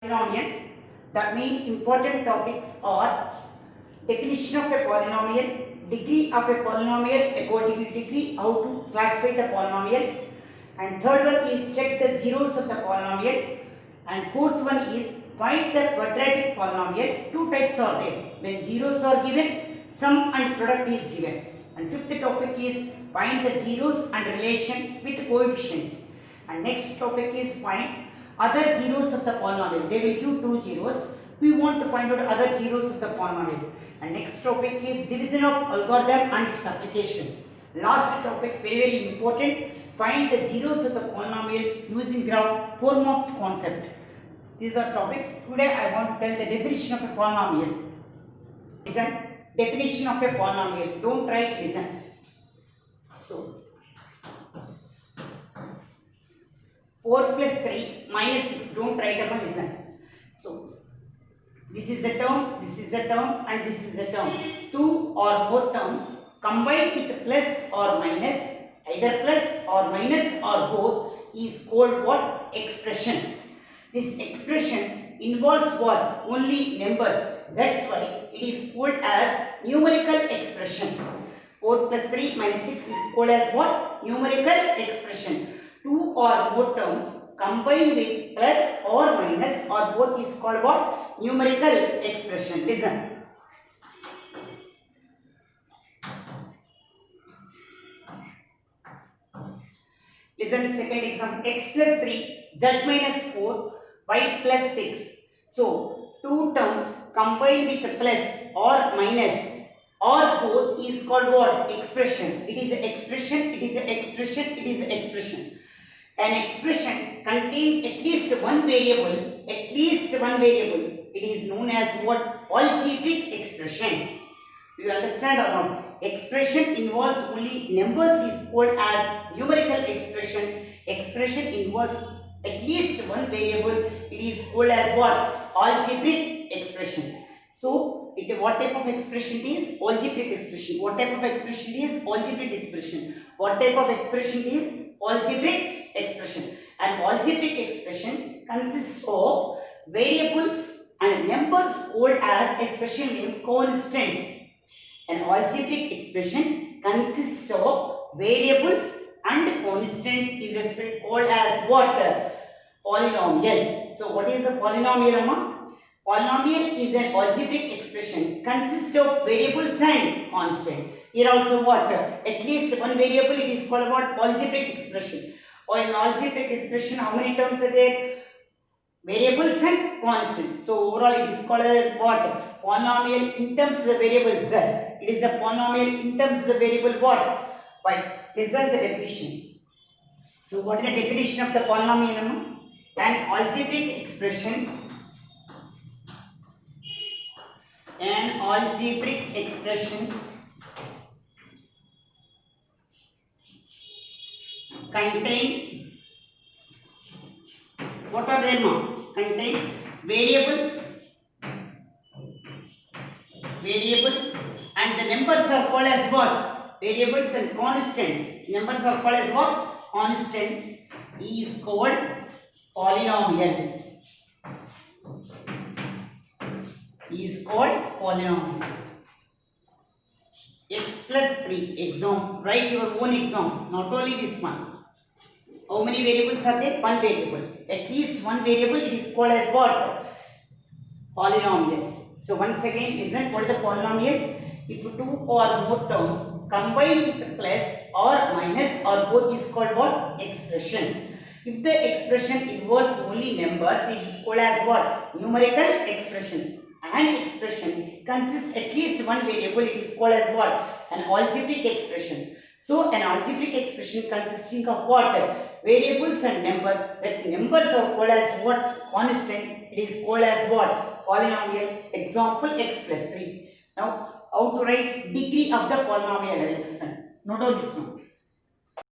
Polynomials. The main important topics are definition of a polynomial, degree of a polynomial according to degree, how to classify the polynomials, and third one is check the zeros of the polynomial, and fourth one is find the quadratic polynomial. Two types are there. When zeros are given, sum and product is given. And fifth topic is find the zeros and relation with coefficients. And next topic is find other zeros of the polynomial. They will give two zeros. We want to find out other zeros of the polynomial. And next topic is division of algorithm and its application. Last topic, very important, find the zeros of the polynomial using graph 4 marks concept. This is the topic. Today I want to tell the definition of a polynomial. Listen, definition of a polynomial. Don't write, listen. So 4 plus 3 minus 6. Don't write down, listen. So this is a term, this is a term, and this is a term. Two or more terms combined with plus or minus, either plus or minus or both, is called what? Expression. This expression involves what? Only numbers. That's why it is called as numerical expression. 4 plus 3 minus 6 is called as what? Numerical expression. Two or more terms combined with plus or minus or both is called what? Numerical expression. Listen. Listen, second example. X plus 3, z minus 4, y plus 6. So, two terms combined with plus or minus or both is called what? Expression. It is an expression, it is an expression, it is an expression. An expression contains at least one variable, it is known as what? Algebraic expression. Do you understand or not? Expression involves only numbers is called as numerical expression. Expression involves at least one variable, it is called as what? Algebraic expression. So, what type of expression is? Algebraic expression. What type of expression is? Algebraic expression. What type of expression is? Algebraic expression. An algebraic expression consists of variables and numbers called as expression name constants. An algebraic expression consists of variables and constants is called as what? Polynomial. So what is a polynomial, Amma? Polynomial is an algebraic expression consists of variables and constant. Here also what? At least one variable, it is called what? Algebraic expression. Or in algebraic expression, how many terms are there? Variables and constant. So overall it is called what? Polynomial in terms of the variable z. It is a polynomial in terms of the variable what? Y. This is the definition. So what is the definition of the polynomial? An algebraic expression. An algebraic expression contain, what are they now? Contain variables and the numbers are called as what? Variables and constants. Numbers are called as what? Constants is called polynomial. Is called polynomial. X plus 3 example. Write your own example, not only this one. How many variables are there? One variable. At least one variable, it is called as what? Polynomial. So once again, listen, what is the polynomial? If two or more terms combined with plus or minus or both is called what? Expression. If the expression involves only numbers, it is called as what? Numerical expression. An expression consists at least one variable, it is called as what? An algebraic expression. So an algebraic expression consisting of what? Variables and numbers. That numbers are called as what? Constant. It is called as what? Polynomial. Example x plus 3. Now how to write degree of the polynomial I will explain. Note down this one.